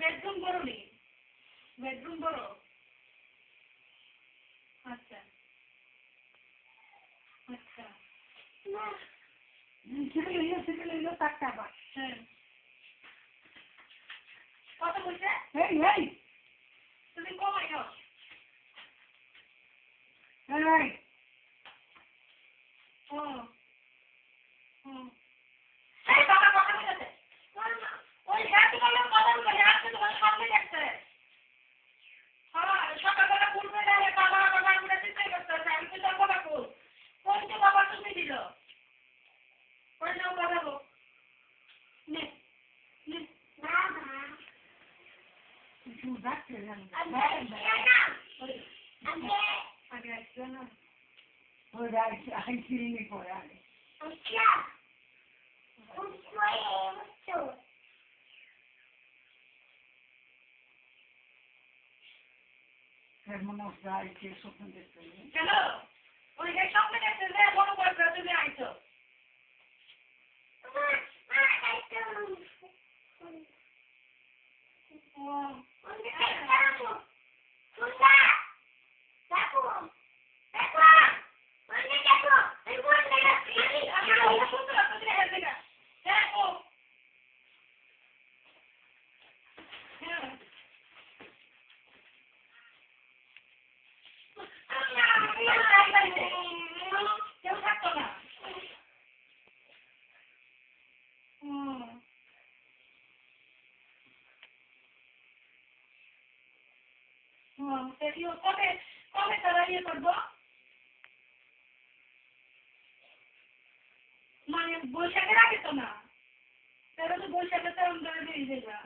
Bedroom বড় নেই, bedroom বড়। আচ্ছা আচ্ছা সেটা লইলো 4 টাকা। হ্যাঁ কত বলছে? এই তুমি কমাই নাও। এই ও ও এই বাবা কথা বলেছে ওই হ্যাপি কলার কথা বলে হ্যাপি তোমার সামনে দেখছে। হ্যাঁ সকালবেলা বলবে না বাবা বাবা আমরা দিতে করতে আমি তো যাবো না কোন কোন যে বাবা তুমি দিল ওই নাও বাবা গো নে নে না না কিছু ডাকছে না আগে আসছে না ওই রাইট আইসক্রিমই করে আগে Hermanos Rai que eso fue de কেন ওই যে স্বপ্নে দেখছে যে বড় বড় তুমি আইছো কেউ থাকতো না। কবে কবে তারা ইয়ে করবো মানে বৈশাখের আগে তো না তারা তো বৈশাখে তো আমরা দিয়ে দেবা